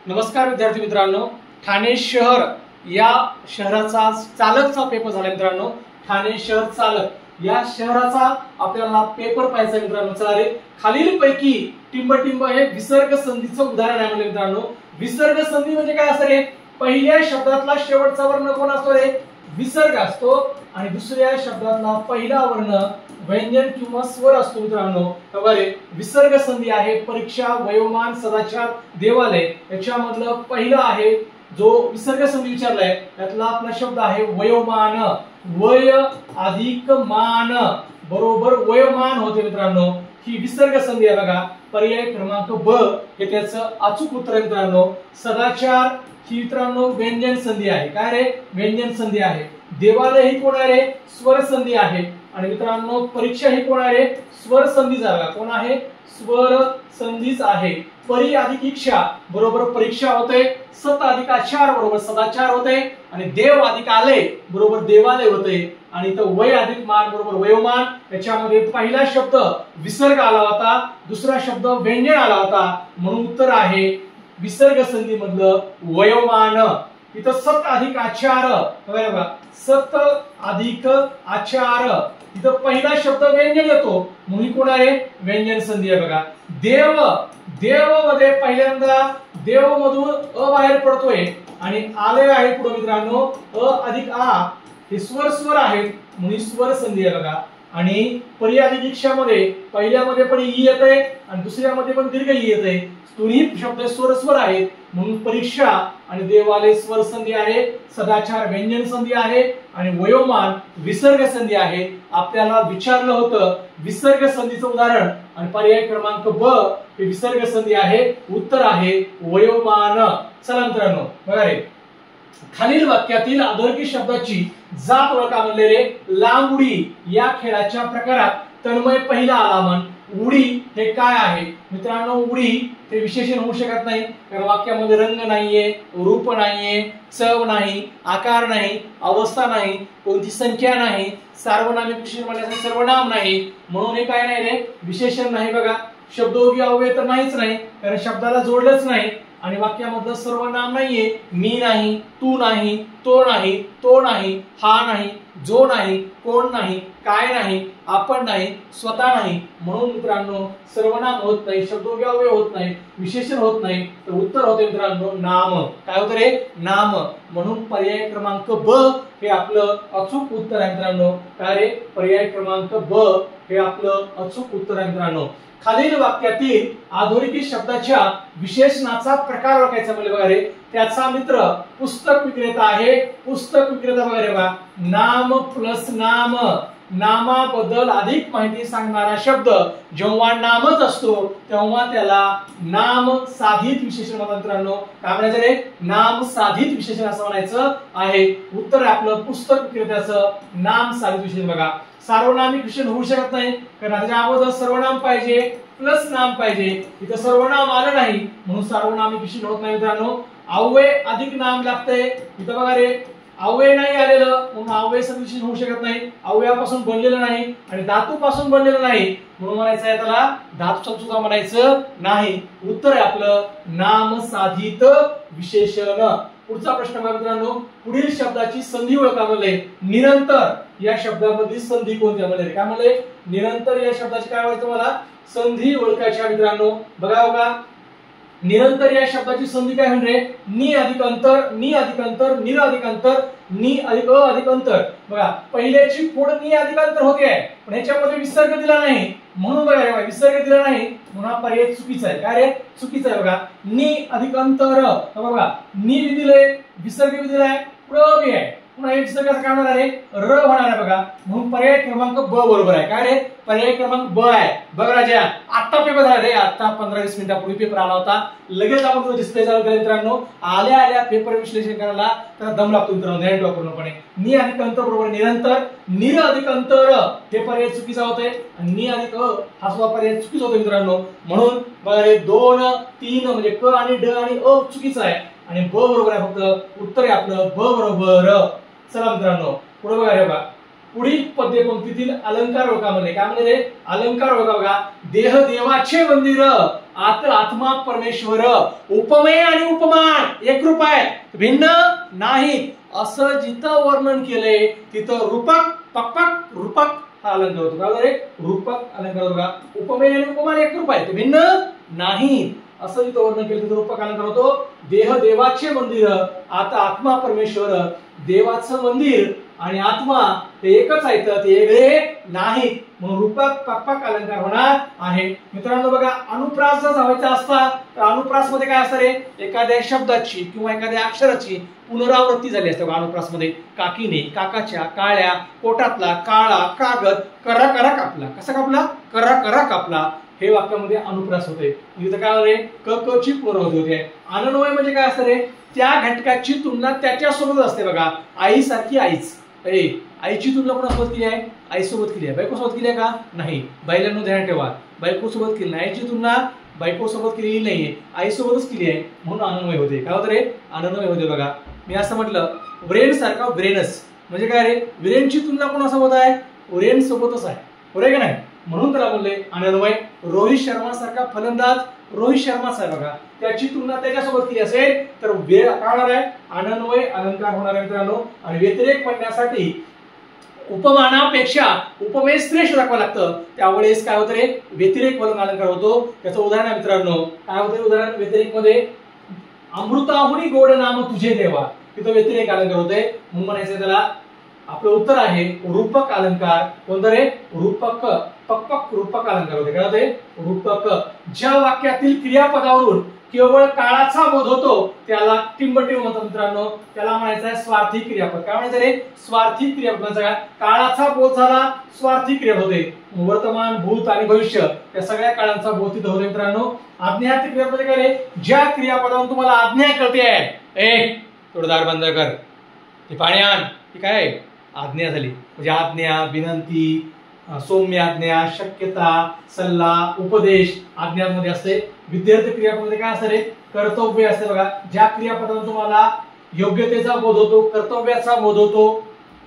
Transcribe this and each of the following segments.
नमस्कार विद्यार्थी मित्रांनो, ठाणे शहर या शहराचा चालकचा पेपर झाला मित्रांनो। ठाणे शहर चालक या शहराचा आपल्याला पेपर पाहायचा मित्रांनो। चला रे, खालील पैकी टिंब हे विसर्ग संधीचं उदाहरण आहे मित्रांनो। विसर्ग संधी म्हणजे काय असतं रे? पहिल्या शब्दातला शेवटचा वर्ण कोण असतो रे? विसर्ग असतो आणि दुसऱ्या शब्दातला पहिला वर्ण व्यंजन किंवा स्वर असतो मित्रांनो। बघा, विसर्ग संधी आहे परीक्षा, वयोमान, सदाचार, देवालय याच्यामधलं पहिलं आहे जो विसर्ग संधी विचारलाय त्यातला आपला शब्द आहे वयोमान। वय अधिक मान बरोबर वयोमान होते मित्रांनो। ही विसर्ग संधी आहे बघा। पर्याय क्रमांक ब हे त्याचं अचूक उत्तर आहे मित्रांनो। सदाचार ही मित्रांनो व्यंजन संधी आहे। काय रे? व्यंजन संधी आहे। देवालय ही कोण आहे रे? स्वर संधी आहे। आणि मित्रांनो परीक्षा ही कोण आहे? स्वर संधी जागा कोण आहे? स्वर संधीच आहे। परी अधिक इच्छा बरोबर परीक्षा होते। सत अधिक आचार बरोबर सदाचार होते आणि देव अधिक आले बरोबर देवालय होते। आणि इथं वय अधिक मान बरोबर वयोमान। याच्यामध्ये पहिला शब्द विसर्ग आला होता, दुसरा शब्द व्यंजन आला होता, म्हणून उत्तर आहे विसर्ग संधी मधलं वयोमान। इथं सत अधिक आचार बघा, सत अधिक आचार इथं पहिला शब्द व्यंजन येतो म्हणून कोण आहे? व्यंजन संधी आहे बघा। देव, देव मध्ये पहिल्यांदा देव मधून अ बाहेर पडतोय आणि आले आहे पुढे मित्रांनो अ अधिक आ हे स्वर आहेत म्हणून स्वर संधी आहे बघा। आणि परी अधिक इच्छामध्ये पहिल्यामध्ये पण ई येते आणि दुसऱ्यामध्ये पण दीर्घ ई येते। दोन्ही शब्द स्वर आहेत म्हणून परीक्षा आणि देवालय स्वर संधी आहे। सदाचार व्यंजन संधी आहे आणि वयोमान विसर्ग संधी आहे। आपल्याला विचारलं होतं विसर्ग संधीचं उदाहरण आणि पर्याय क्रमांक ब हे विसर्ग संधी आहे। उत्तर आहे वयोमान। चला मित्रांनो बघा रे, खालील वाक्यातील अधोरेखित शब्दाची जात ओळखा म्हणले रे। लांब उडी या खेळाच्या प्रकारात तन्मय पहिला आला म्हण। उडी हे काय आहे मित्रांनो? उडी हे विशेषण होऊ शकत नाही कारण वाक्यामध्ये रंग नाहीये, रूप नाहीये, चव नाही, आकार नाही, अवस्था नाही, कोणती संख्या नाही, सार्वनामिक विशेषण म्हणजे सर्वनाम नाही, म्हणून हे काय नाही रे? विशेषण नाही बघा। शब्दोगी अव्यय तर नाहीच नाही कारण शब्दाला जोडलंच नाही आणि वाक्यामधलं सर्वनाम नाहीये। मी नाही, तू नाही, तो नाही, तो नाही, हा नाही, जो नाही, कोण नाही, काय नाही, आपण नाही, स्वतः नाही, म्हणून मित्रांनो सर्वनाम होत नाही, शब्दोगी अव्यय होत नाही, विशेषण होत नाही, तर उत्तर होते मित्रांनो नाम। काय होतं रे? नाम। म्हणून पर्याय क्रमांक ब हे आपलं अचूक उत्तर आहे मित्रांनो। काय रे? पर्याय क्रमांक ब हे आपलं अचूक उत्तर आहे मित्रांनो। खालील वाक्यातील अधोरेखित शब्दाच्या विशेषणाचा प्रकार ओळखायचा म्हणजे बघा रे, त्याचा मित्र पुस्तक विक्रेता आहे। पुस्तक विक्रेता वगैरे बघा, नाम प्लस नाम, नामाबद्दल अधिक माहिती सांगणारा शब्द जेव्हा नामच असतो तेव्हा त्याला नाम साधित विशेषण म्हणतात मित्रांनो। काय म्हणायचं रे? नाम साधित विशेषण असं म्हणायचं आहे। उत्तर आहे आपलं पुस्तक विक्रेत्याचं नाम साधित विशेषण बघा। सार्वनामिक विशेषण होऊ शकत नाही कारण त्याच्या अगोदर सर्वनाम पाहिजे प्लस नाम पाहिजे। इथं सर्वनाम आलं नाही म्हणून सार्वनामिक विशेषण होत नाही मित्रांनो। अव्यय अधिक नाम लागतंय इथं बघा रे, अव्यय नाही आलेलं म्हणून अव्यय विशेषण होऊ शकत नाही। अव्ययापासून बनलेलं नाही आणि धातूपासून बनलेलं नाही म्हणून म्हणायचं आहे त्याला धातू सुद्धा म्हणायचं नाही। उत्तर आहे आपलं नाम साधित विशेषण। पुढचा प्रश्न बघा मित्रांनो, पुढील शब्दाची संधी ओळखा म्हणले। निरंतर या शब्दामधील संधी कोणती म्हणले? काय म्हणले? निरंतर या शब्दाची काय ओळखायचं मला? संधी ओळखायची मित्रांनो। बघा बघा, निरंतर या शब्दाची संधी काय म्हणजे नि अधिक अंतर, नि अधिक अंतर, निर अधिक अंतर, नि अधिक अ अधिक अंतर। बघा पहिल्याची पुढे नि अधिक अंतर होते पण ह्याच्यामध्ये विसर्ग दिला नाही म्हणून बघा विसर्ग दिला नाही म्हणून हा पर्याय चुकीचा आहे। काय रे? चुकीचा आहे बघा। नि अधिक अंतर बघा, नि बी दिले, विसर्ग बी दिलाय, प्र बी आहे, पुन्हा हे विसर्गाचं काय होणार आहे? र होणार आहे बघा। म्हणून पर्याय क्रमांक ब बरोबर आहे। काय रे? पर्याय क्रमांक ब आहे। बघ राजा, आता पेपर झाला रे, आता 15-20 मिनिटापूर्वी पेपर आला होता, लगेच आपण तो डिस्प्ले चालू केला मित्रांनो। आल्या आल्या पेपर विश्लेषण करायला त्याला दम लागतो मित्रांनो, ध्यान ठेवा पूर्णपणे। नि अधिक अंतर बरोबर निरंतर, निर अधिक अंतर हे पर्याय चुकीचा होतोय आणि नि अधिक अ हा सुद्धा पर्याय चुकीचा होतो मित्रांनो। म्हणून बघा रे 2, 3 म्हणजे क आणि ड आणि अ चुकीचा आहे आणि ब बरोबर आहे फक्त। उत्तर आहे आपलं ब बरोबर। चला मित्रांनो पुढे बघा रे बघा, पुढील पद्य पंक्तीतील अलंकार ओळखा म्हणजे काय म्हणजे अलंकार ओळखा बघा। देह देवाचे मंदिर आत आत्मा परमेश्वर. उपमेय आणि उपमान एकरूप आहे, भिन्न नाहीत असं जिथं वर्णन केलंय तिथं रूपक पक्पक रूपक हा अलंकार होतो. काय रूपक अलंकार होतो का? उपमेय आणि उपमान एकरूप आहे, भिन्न नाहीत असं जिथं वर्णन केलं तिथं रूपक अलंकार होतो. देह देवाचे मंदिर, आता आत्मा परमेश्वर. देवाचं मंदिर आणि आत्मा ते एकच आहेत, ते वेगळे नाहीत म्हणून रूपक पक्पक अलंकार होणार आहे. मित्रांनो बघा, अनुप्रास जर लावायचा असता तर अनुप्रास मध्ये काय असतं रे? एखाद्या शब्दाची किंवा एखाद्या अक्षराची पुनरावृत्ती झाली असते. अनुप्रास मध्ये काकीने, काकाच्या, काळ्या, पोटातला, काळा, कागद, करा करा कापला. कसा कापला? करा करा कापला. हे वाक्यामध्ये अनुप्रास होते. इथं काय होते? क क ची पुनरावृत्ती होते. अनन्वय म्हणजे काय असतं रे? त्या घटकाची तुलना त्याच्यासोबत असते. बघा, आई सारखी आईच. आईची तुलना कोणासोबत केली आहे? आईसोबत केली आहे. बायकोसोबत केली आहे का? नाही. बाईलांना ध्यान ठेवा, बायकोसोबत केली नाही. आईची तुलना बायकोसोबत केलेली नाहीये, आईसोबतच केली आहे म्हणून अनन्वय होते. काय होतं रे? अनन्वय होते. बघा, मी असं म्हटलं व्रेन सारखा व्रेनस म्हणजे काय रे? व्रेनची तुलना कोणासोबत आहे? व्रेन सोबतच आहे, बरोबर का नाही? म्हणून त्याला बोलले अनन्वय. रोहित शर्मा सारखा फलंदाज रोहित शर्माच आहे. बघा, त्याची तुलना त्याच्यासोबत केली असेल तर काय होणार आहे? अनन्वय अलंकार होणार आहे मित्रांनो. आणि व्यतिरेक म्हणण्यासाठी उपमानापेक्षा उपमेय श्रेष्ठ दाखवावं लागतं. त्यावेळेस काय होतं रे? व्यतिरेक अलंकार होतो. त्याचं उदाहरण आहे मित्रांनो. काय होतं उदाहरण व्यतिरेक मध्ये? अमृताहुनी गोड नाम तुझे देवा. तिथं व्यतिरेक अलंकार होते म्हणून म्हणायचं त्याला आपलं उत्तर आहे रूपक अलंकार. कोणतं रे? रूपक पक्पक रूपक अलंकार होते. काय होते? रूपक. ज्या वाक्यातील क्रियापदावरून केवळ काळाचा बोध होतो त्याला टिंबटिंब म्हणतात मित्रांनो. त्याला म्हणायचं आहे स्वार्थी क्रियापद. काय म्हणायचं रे? स्वार्थी क्रियापद. काळाचा बोध झाला, स्वार्थी क्रियापद होते. वर्तमान, भूत आणि भविष्य या सगळ्या काळांचा बोध तिथं होतो मित्रांनो. आज्ञार्थी क्रियापद काय रे? ज्या क्रियापदावरून तुम्हाला आज्ञा कळते आहे, थोडं दार बंद कर, ती पाणी आण, ती काय आज्ञा झाली. म्हणजे आज्ञा, विनंती, सौम्य आज्ञा, शक्यता, सल्ला, उपदेश आज्ञांमध्ये असते. विद्यार्थी क्रियापदामध्ये काय असते रे? कर्तव्य असते. बघा, ज्या क्रियापदातून तुम्हाला योग्यतेचा बोध होतो, कर्तव्याचा बोध होतो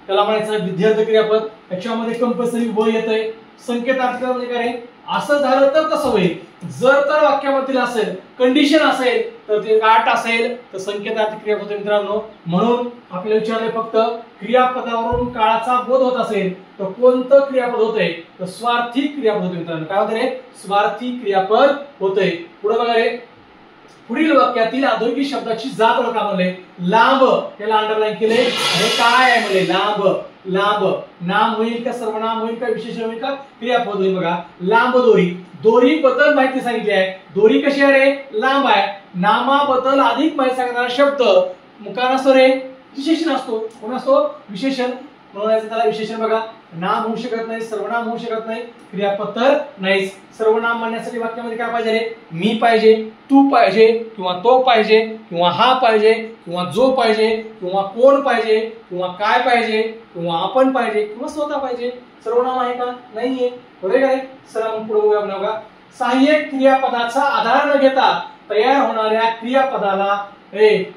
त्याला म्हणायचं विद्यार्थी क्रियापद. त्याच्यामध्ये कंपल्सरी व येतंय. संकेतार्थ म्हणजे काय? असं झालं तर तसं होईल. जर तर वाक्यामधील असेल, कंडिशन असेल तर ते गाठ असेल तर संकेतार्थ क्रियापद मित्रांनो. म्हणून आपल्याला विचारले फक्त क्रियापदावरून काळाचा बोध होत असेल तर कोणतं क्रियापद होतंय? तर स्वार्थी क्रियापद होते मित्रांनो. काय होते रे? स्वार्थी क्रियापद होतंय. पुढे बघा रे, पुढील वाक्यातील अधोरेखित शब्दाची जात ओळखा म्हणले. लांब, त्याला अंडरलाईन केले. हे काय आहे म्हणले? लांब. लांब नाम होईल का सर्वनाम होईल का विशेषण होईल का क्रियापद होईल? बघा, लांब दोरी. दोरी बद्दल माहिती सांगितली आहे. दोरी कशी आहे रे? लांब आहे. नामाबद्दल अधिक माहिती सांगणारा शब्द मुकार असतो रे? विशेषण असतो. कोण असतो? विशेषण. म्हणून त्याला विशेषण. बघा, नाम होऊ शकत नाही, सर्वनाम होऊ शकत नाही, क्रियापद तर नाहीच. सर्वनाम म्हणण्यासाठी वाक्यामध्ये काय पाहिजे रे? मी पाहिजे, तू पाहिजे, किंवा तो पाहिजे, किंवा हा पाहिजे, किंवा जो पाहिजे, किंवा कोण पाहिजे, किंवा काय पाहिजे, किंवा आपण पाहिजे, किंवा स्वतः पाहिजे. सर्वनाम आहे का? नाहीये, बरोबर आहे. सर पुढे बघा, सहाय्यक क्रियापदाचा आधार न घेता तयार होणाऱ्या क्रियापदाला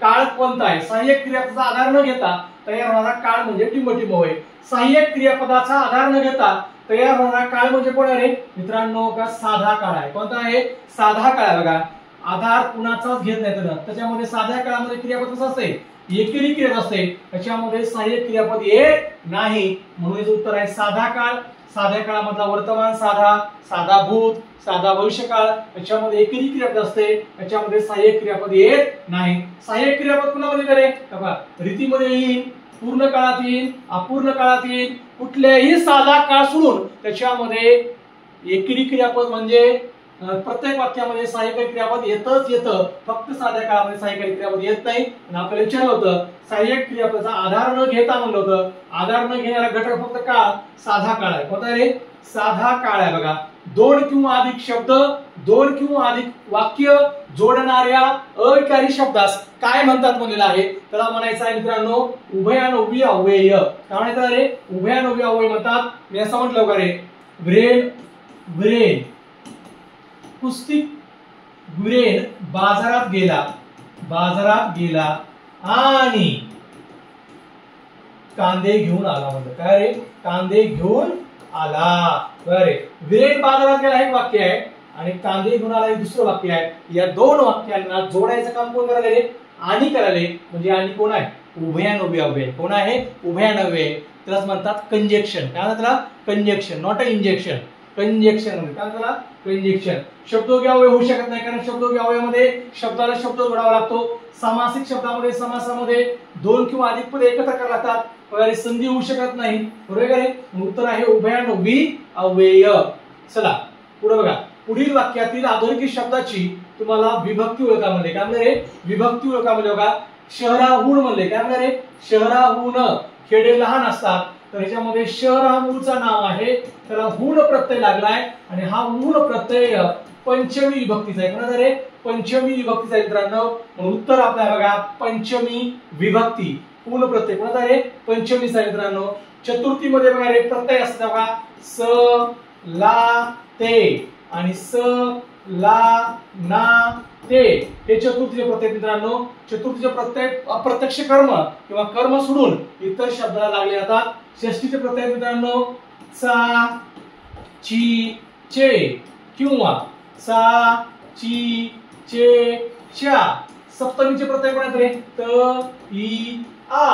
काळ कोणता आहे? सहाय्यक क्रियापदाचा आधार न घेता तयार होणारा काळ म्हणजे टिंबटिंब होय. सहाय्यक क्रियापदाचा आधार न घेता तयार होणारा काळ म्हणजे कोण आहे मित्रांनो? का साधा काळ आहे. कोणता आहे? साधा काळ. बघा, आधार कुणाचाच घेत नाही तर त्याच्यामध्ये साध्या काळामध्ये क्रियापद कसं असते? एकेरी क्रिया असते. त्याच्यामध्ये सहाय्यक क्रियापद येत नाही म्हणून याचं उत्तर आहे साधा काळ. साध्या काळामधला वर्तमान साधा, साधा भूत, साधा भविष्यकाळ याच्यामध्ये एकेरी क्रियापद असते. त्याच्यामध्ये सहाय्यक क्रियापद येत नाही. सहाय्यक क्रियापद कुणामध्ये करे? बघा, रीतीमध्ये येईल, पूर्ण काळात येईल, अपूर्ण काळात येईल. कुठल्याही साधा काळ सोडून त्याच्यामध्ये एकेरी क्रियापद म्हणजे प्रत्येक वाक्यामध्ये सहाय्यक क्रियापद येतच येतं. फक्त साध्या काळामध्ये सहाय्यक क्रियापद येत नाही. आणि आपल्याला विचारलं होतं सहाय्यक क्रियापदाचा आधार न घेता म्हणलं होतं. आधार न घेणारा घटक फक्त काळ साधा काळ आहे. कोणता रे? साधा काळ आहे. बघा, दोन किंवा अधिक शब्द, दोन किंवा अधिक वाक्य जोडणाऱ्या अविकारी शब्दास काय म्हणतात म्हणलेलं आहे? त्याला म्हणायचं आहे मित्रांनो उभयानोवी अव्यय. काय म्हणायचं रे? उभयानोवी अव्यय म्हणतात. मी असं म्हटलं का रे? व्रेन व्रेन पुस्तिक व्रेन बाजारात गेला, बाजारात गेला आणि कांदे घेऊन आला. म्हणलं काय रे? कांदे घेऊन आला. बरे, व्रेन बाजारात गेला एक वाक्य आहे आणि कांदे घेऊन आला हे दुसरं वाक्य आहे. या दोन वाक्यांना जोडायचं काम कोण करायला रे? आणि करायले. म्हणजे आणि कोण आहे? उभयानुव्यय अव्यय. कोण आहे? उभयानुव्यय. त्यालाच म्हणतात कंजक्शन. काय म्हणतात त्याला? Conjunction, not a injection. Conjunction म्हणजे काय त्याला? कंजक्शन. शब्दोगी अव्यय होऊ शकत नाही, कारण शब्दोगी अव्ययामध्ये शब्दाला शब्द जोडावा लागतो. समासिक शब्दामध्ये समासामध्ये दोन किंवा अधिक पदे एकत्र करावे लागतात. वगैरे संधी होऊ शकत नाही. बरोबर आहे? उत्तर आहे उभयानुव्ययी अव्यय. चला पुढे बघा. पुढील वाक्यातील अधोरेखित शब्दाची तुम्हाला विभक्ती ओळखा म्हणले. काय म्हणले रे? विभक्ती ओळखा म्हणले बघा. शहराहून म्हणले. काय म्हणले रे? शहराहून. खेडे लहान असतात, तर ह्याच्यामध्ये शहर हा मूळचा नाव आहे, त्याला हून प्रत्यय लागलाय आणि हा हून प्रत्यय पंचमी विभक्तीचा आहे. कोणाचा रे? पंचमी विभक्तीचा आहे मित्रांनो. उत्तर आपल्याला बघा पंचमी विभक्ती. पूर्ण प्रत्यय कोणाचा रे? पंचमीचा आहे मित्रांनो. चतुर्थीमध्ये बघा रे प्रत्यय असतात बघा. स ला ते आणि स ला ना ते, हे चतुर्थीचे प्रत्यय मित्रांनो. चतुर्थीचे प्रत्यय अप्रत्यक्ष कर्म किंवा कर्म सोडून इतर शब्दाला लागले जातात. षष्टीचे प्रत्यय मित्रांनो चा ची चे किंवा चा ची चे च्या. सप्तमीचे प्रत्यय कोणाचे रे? त ई आ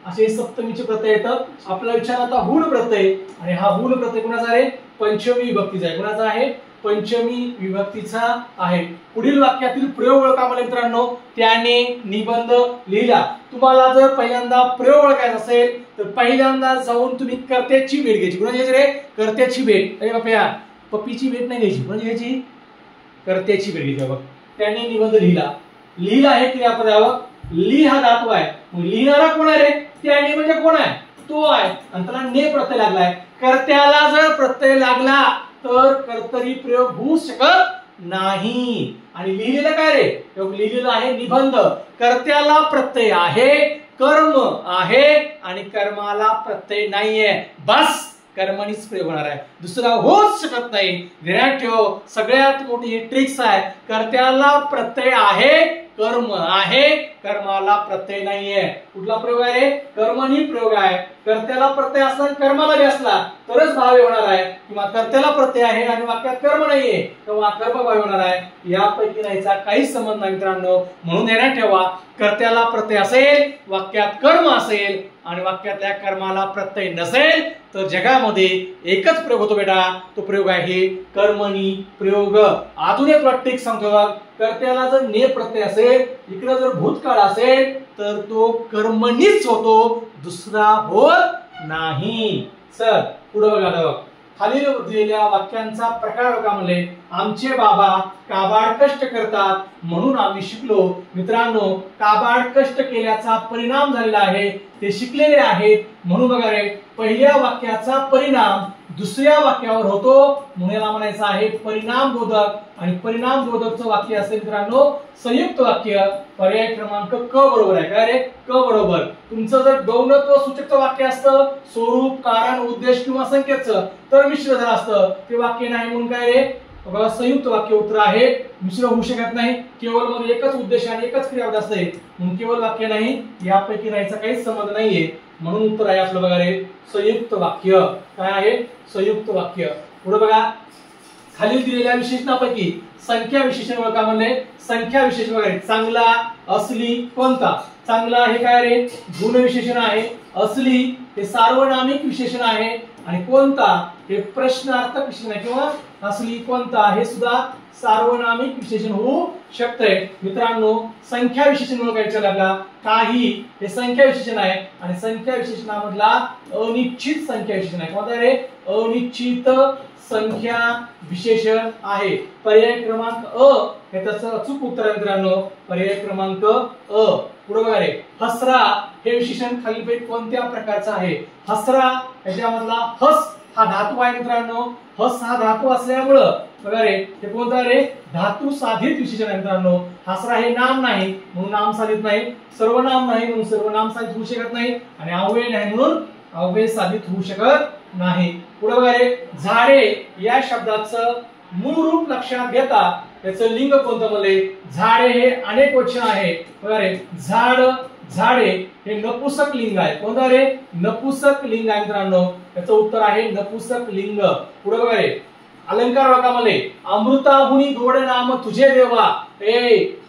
असे सप्तमीचे प्रत्यय येतात. आपला विचार आता हून प्रत्यय, आणि हा हून प्रत्यय कोणाचा आहे? पंचमी विभक्तीचा आहे. कोणाचा आहे? पंचमी विभक्तीचा आहे. पुढील वाक्यातील प्रयोग ओळखा मला मित्रांनो. त्याने निबंध लिहिला. तुम्हाला जर पहिल्यांदा प्रयोग ओळखायचा असेल तर पहिल्यांदा जाऊन तुम्ही कर्त्याची भेट घ्यायची. कोणाची घ्यायची रे? कर्त्याची भेट. अरे बापया, पप्पीची भेट नाही घ्यायची. कोणाची घ्यायची? कर्त्याची भेट घ्यायची. बघ, त्याने निबंध लिहिला. लिहिला हे क्रियापद आहे. ली हा धातू आहे. लिहिणारा कोण आहे रे? त्याने म्हणजे कोण आहे? तो आहे, आणि त्याला ने प्रत्यय लागलाय. कर्त्याला जर प्रत्यय लागला तर कर्तरी प्रयोग होऊ शकत नाही. आणि लिहिलेलं काय रे? लिहिलेलं आहे निबंध. कर्त्याला प्रत्यय आहे, कर्म आहे आणि कर्माला प्रत्यय नाहीये. बस कर्मणीच प्रयोग होणार आहे, दुसरा होऊच शकत नाही. ध्यानात ठेव, सगळ्यात मोठी ट्रिक्स आहे. कर्त्याला प्रत्यय आहे, कर्म आहे, कर्माला प्रत्यय नाहीये. कुठला प्रयोग आहे रे? कर्मणी प्रयोग आहे. कर्त्याला प्रत्यय असला कर्माला बी असला तरच भाव होणार आहे, किंवा कर्त्याला प्रत्यय आहे आणि वाक्यात कर्म नाहीये तेव्हा कर्म भाव होणार आहे. यापैकी नाहीचा काहीच संबंध नाही मित्रांनो. म्हणून ध्यानात ठेवा, कर्त्याला प्रत्यय असेल, वाक्यात कर्म असेल आणि वाक्यातल्या कर्माला प्रत्यय नसेल तर जगामध्ये एकच प्रयोग होतो बेटा. तो प्रयोग आहे कर्मणी प्रयोग. अजून एक ट्रिक सांगतो बघ. कर्त्याला जर ने प्रत्यय असेल, इकडे जर भूतकाळ असेल तर तो कर्मणीच होतो, दुसरा होत नाही. चल पुढे बघा. खालील दिलेल्या वाक्यांचा प्रकार बघा. म्हणले आमचे बाबा काबाड कष्ट करतात म्हणून आम्ही शिकलो. मित्रांनो, काबाड कष्ट केल्याचा परिणाम झालेला आहे, ते शिकलेले आहेत. म्हणून बघा रे, पहिल्या वाक्याचा परिणाम दुसऱ्या वाक्यावर होतो म्हणून याला म्हणायचं आहे परिणाम बोधक. आणि परिणाम बोधकचं वाक्य असेल मित्रांनो संयुक्त वाक्य. पर्याय क्रमांक क बरोबर आहे. काय रे? क बरोबर. तुमचं जर गौणत्व सूचक वाक्य असतं, स्वरूप, कारण, उद्देश किंवा संकेतचं, तर मिश्र झालं असतं. ते वाक्य नाही म्हणून काय रे? बघा, संयुक्त वाक्य उत्तर आहे. मिश्र होऊ शकत नाही. केवळ मध्ये एकच उद्देश आणि एकच क्रियापद असते म्हणून केवळ वाक्य नाही. यापैकी नाहीचा काहीच संबंध नाहीये म्हणून उत्तर आहे आपलं बघा रे संयुक्त वाक्य. काय आहे? संयुक्त वाक्य. पुढे बघा. खालील दिलेल्या विशेषणापैकी संख्या विशेषण ओळखा. म्हणले संख्या विशेषण वगैरे चांगला, असली, कोणता. चांगला हे काय रे? गुण विशेषण आहे. असली हे सार्वनामिक विशेषण आहे. आणि कोणता हे प्रश्नार्थक विशेषण आहे, किंवा असली, कोणता हे सुद्धा सार्वनामिक विशेषण होऊ शकते. मित्रांनो, संख्या विशेषण ओळखायचं लागला. काही हे संख्या विशेषण आहे आणि संख्या विशेषणामधला अनिश्चित संख्या विशेषण आहे. कोणता रे? अनिश्चित संख्या विशेषण आहे. पर्याय क्रमांक अ हे त्याचं अचूक उत्तर आहे मित्रांनो. पर्याय क्रमांक अ. पुढे बघा रे, हसरा हे विशेषण खालीलपैकी कोणत्या प्रकारचं आहे? हसरा याच्यामधला हस हा धातू आहे मित्रांनो. हस हा धातू असल्यामुळं बघा रे, हे कोणता रे? धातू साधित विशेषण आहे मित्रांनो. हसरा हे नाम नाही म्हणून नाम साधित नाही, सर्वनाम नाही म्हणून सर्वनाम साधित होऊ शकत नाही, आणि अव्यय नाही म्हणून अव्यय साधित होऊ शकत नाही. पुढे बघा रे, झाडे या शब्दाचं मूळ रूप लक्षात घेता त्याचं लिंग कोणतं म्हणले? झाडे हे अनेक वचन आहे. बघा रे, झाड, झाडे हे नपुसक लिंग आहे. कोणतं रे? नपुसक लिंग आहे मित्रांनो. त्याचं उत्तर आहे नपुसक लिंग. पुढे बघा रे, अलंकार बघा मले, अमृताहुनी गोड नाम तुझे देवा,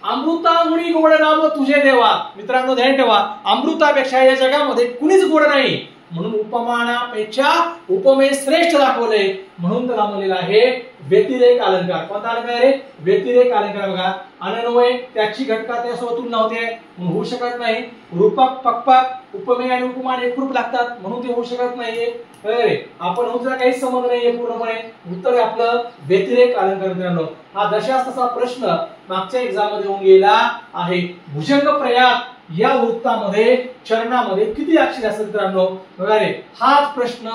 अमृताहुनी गोड नाम तुझे देवा. मित्रांनो ध्यान ठेवा, अमृतापेक्षा या जगामध्ये कुणीच गोड नाही, म्हणून उपमानापेक्षा उपमेय श्रेष्ठ दाखवले, म्हणून त्याला म्हणलेला आहे व्यतिरेक अलंकार. कोणता अलंकार आहे? व्यतिरेक अलंकार. बघा, अनन्वय त्याची घटका त्यासोबत तुलना होते म्हणून होऊ शकत नाही. रूपक पक्पक उपमेय आणि उपमान एकरूप लागतात म्हणून ते होऊ शकत नाहीये. अरे आपण होता काहीच संबंध नाहीये पूर्णपणे. उत्तर आपलं व्यतिरेक अलंकार. मित्रांनो हा दशास तसा प्रश्न मागच्या एक्झाम मध्ये होऊन गेला आहे. भुजंग प्रयात या वृत्तामध्ये चरणामध्ये किती अक्षरे असतात मित्रांनो? बघा रे, हाच प्रश्न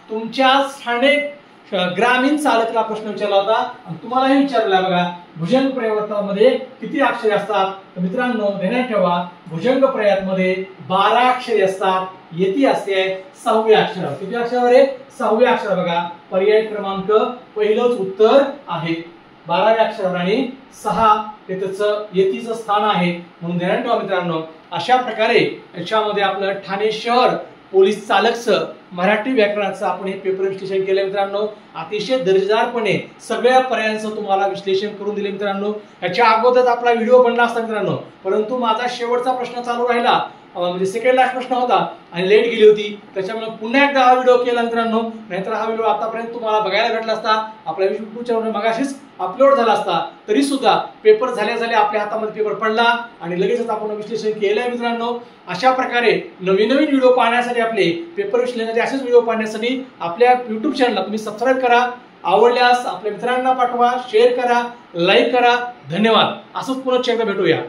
तुमच्या ठाणे ग्रामीण चालकला प्रश्न विचारला होता आणि तुम्हालाही विचारला. बघा, भुजंग प्रयातामध्ये किती अक्षरे असतात? तर मित्रांनो ध्यानात ठेवा, भुजंग प्रयातमध्ये 12 अक्षरे असतात. यती असते 6वे अक्षर. किती अक्षर आहे? 6वे अक्षर. बघा, पर्याय क्रमांक पहिलंच उत्तर आहे. 12व्या अक्षरावर आणि 6 हे त्याचं यतीचं स्थान आहे म्हणून ध्यानात ठेवा मित्रांनो. अशा प्रकारे याच्यामध्ये आपलं ठाणे शहर पोलीस चालकचं मराठी व्याकरणाचं आपण हे पेपर विश्लेषण केलं मित्रांनो. अतिशय दर्जेदारपणे सगळ्या पर्यायांचं तुम्हाला विश्लेषण करून दिले मित्रांनो. याच्या अगोदर आपला व्हिडिओ बनला असता मित्रांनो, परंतु माझा शेवटचा प्रश्न चालू राहिला, म्हणजे सेकंड लास्ट प्रश्न होता आणि लेट गेली होती, त्याच्यामुळे पुन्हा एकदा हा व्हिडिओ केला मित्रांनो. नाहीतर हा व्हिडिओ आतापर्यंत तुम्हाला बघायला भेटला असता, आपल्या YouTube चॅनलवर मगाशीच अपलोड झाला असता. तरी सुद्धा पेपर झाल्या झाल्या आपल्या हातामध्ये पेपर पडला आणि लगेचच आपण विश्लेषण केलंय मित्रांनो. अशा प्रकारे नवीन नवीन व्हिडिओ पाहण्यासाठी, आपले पेपर विश्लेषणाचे असेच व्हिडिओ पाहण्यासाठी आपल्या YouTube चॅनलला तुम्ही सबस्क्राईब करा. आवडल्यास आपल्या मित्रांना पाठवा, शेअर करा, लाईक करा. धन्यवाद. असंच पुन्हा एकदा भेटूया.